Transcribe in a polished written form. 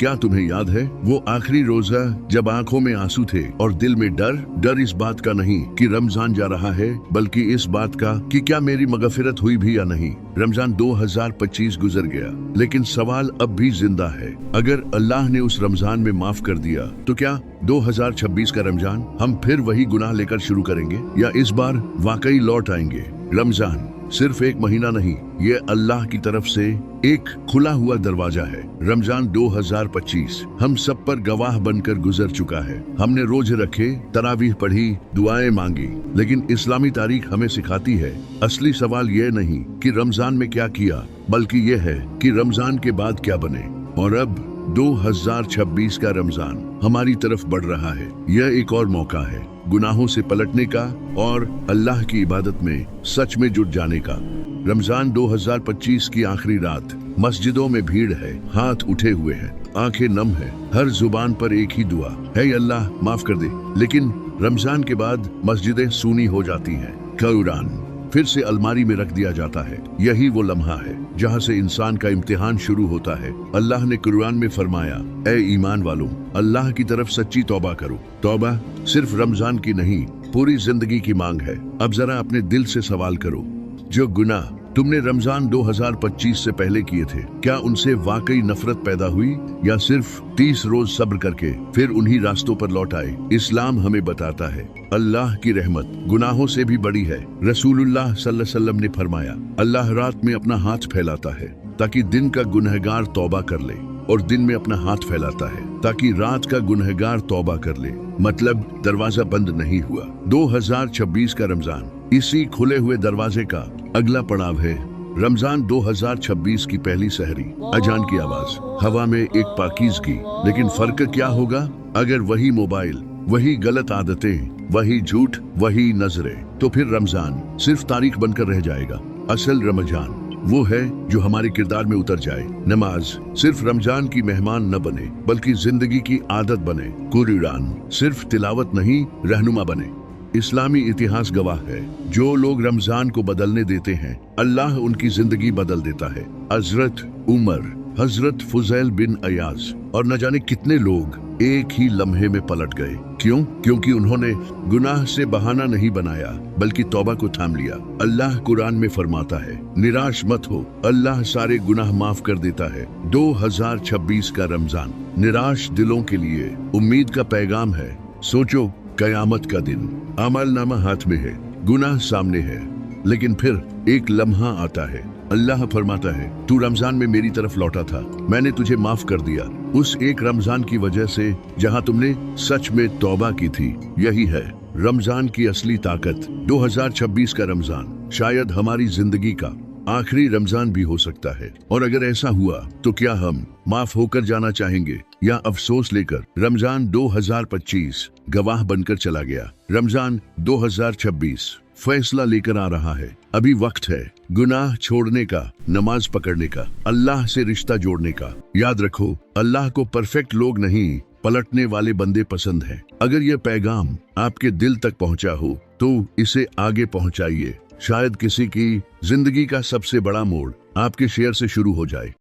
क्या तुम्हें याद है वो आखिरी रोजा जब आंखों में आंसू थे और दिल में डर इस बात का नहीं कि रमजान जा रहा है, बल्कि इस बात का कि क्या मेरी मगफिरत हुई भी या नहीं। रमजान 2025 गुजर गया, लेकिन सवाल अब भी जिंदा है। अगर अल्लाह ने उस रमजान में माफ कर दिया तो क्या 2026 का रमजान हम फिर वही गुनाह लेकर शुरू करेंगे, या इस बार वाकई लौट आएंगे। रमजान सिर्फ एक महीना नहीं, ये अल्लाह की तरफ से एक खुला हुआ दरवाजा है। रमजान 2025 हम सब पर गवाह बनकर गुजर चुका है। हमने रोजे रखे, तरावीह पढ़ी, दुआएं मांगी, लेकिन इस्लामी तारीख हमें सिखाती है असली सवाल ये नहीं कि रमजान में क्या किया, बल्कि ये है कि रमजान के बाद क्या बने। और अब 2026 का रमजान हमारी तरफ बढ़ रहा है। यह एक और मौका है गुनाहों से पलटने का और अल्लाह की इबादत में सच में जुट जाने का। रमजान 2025 की आखिरी रात, मस्जिदों में भीड़ है, हाथ उठे हुए हैं, आंखें नम है, हर जुबान पर एक ही दुआ है, अल्लाह माफ कर दे। लेकिन रमजान के बाद मस्जिदें सूनी हो जाती हैं, कुरान फिर से अलमारी में रख दिया जाता है। यही वो लम्हा है जहाँ से इंसान का इम्तिहान शुरू होता है। अल्लाह ने कुरान में फरमाया, ए ईमान वालों, अल्लाह की तरफ सच्ची तौबा करो। तौबा सिर्फ रमजान की नहीं, पूरी जिंदगी की मांग है। अब जरा अपने दिल से सवाल करो, जो गुनाह तुमने रमजान 2025 से पहले किए थे, क्या उनसे वाकई नफरत पैदा हुई, या सिर्फ 30 रोज सब्र करके फिर उन्हीं रास्तों पर लौट आए। इस्लाम हमें बताता है अल्लाह की रहमत गुनाहों से भी बड़ी है। रसूलुल्लाह सल्लल्लाहु अलैहि वसल्लम ने फरमाया, अल्लाह रात में अपना हाथ फैलाता है ताकि दिन का गुनहगार तौबा कर ले, और दिन में अपना हाथ फैलाता है ताकि रात का गुनहगार तौबा कर ले। मतलब दरवाजा बंद नहीं हुआ। 2026 का रमजान इसी खुले हुए दरवाजे का अगला पड़ाव है। रमजान 2026 की पहली सहरी, अजान की आवाज, हवा में एक पाकीज़गी। लेकिन फर्क क्या होगा अगर वही मोबाइल, वही गलत आदतें, वही झूठ, वही नजरें, तो फिर रमजान सिर्फ तारीख बनकर रह जाएगा। असल रमजान वो है जो हमारे किरदार में उतर जाए। नमाज सिर्फ रमजान की मेहमान न बने, बल्कि जिंदगी की आदत बने। कुरान सिर्फ तिलावत नहीं, रहनुमा बने। इस्लामी इतिहास गवाह है, जो लोग रमजान को बदलने देते हैं, अल्लाह उनकी जिंदगी बदल देता है। हजरत उमर, हजरत फुजैल बिन अयाज और न जाने कितने लोग एक ही लम्हे में पलट गए। क्यों? क्योंकि उन्होंने गुनाह से बहाना नहीं बनाया, बल्कि तौबा को थाम लिया। अल्लाह कुरान में फरमाता है, निराश मत हो, अल्लाह सारे गुनाह माफ कर देता है। 2026 का रमजान निराश दिलों के लिए उम्मीद का पैगाम है। सोचो, कयामत का दिन, अमलनामा हाथ में है, गुनाह सामने है, लेकिन फिर एक लम्हा आता है, अल्लाह फरमाता है, तू रमजान में मेरी तरफ लौटा था, मैंने तुझे माफ कर दिया। उस एक रमजान की वजह से जहां तुमने सच में तौबा की थी। यही है रमजान की असली ताकत। 2026 का रमजान शायद हमारी जिंदगी का आखिरी रमजान भी हो सकता है। और अगर ऐसा हुआ तो क्या हम माफ होकर जाना चाहेंगे, या अफसोस लेकर? रमजान 2025 गवाह बनकर चला गया। रमजान 2026 फैसला लेकर आ रहा है। अभी वक्त है गुनाह छोड़ने का, नमाज पकड़ने का, अल्लाह से रिश्ता जोड़ने का। याद रखो, अल्लाह को परफेक्ट लोग नहीं, पलटने वाले बंदे पसंद हैं। अगर यह पैगाम आपके दिल तक पहुंचा हो तो इसे आगे पहुंचाइए। शायद किसी की जिंदगी का सबसे बड़ा मोड़ आपके शेयर से शुरू हो जाए।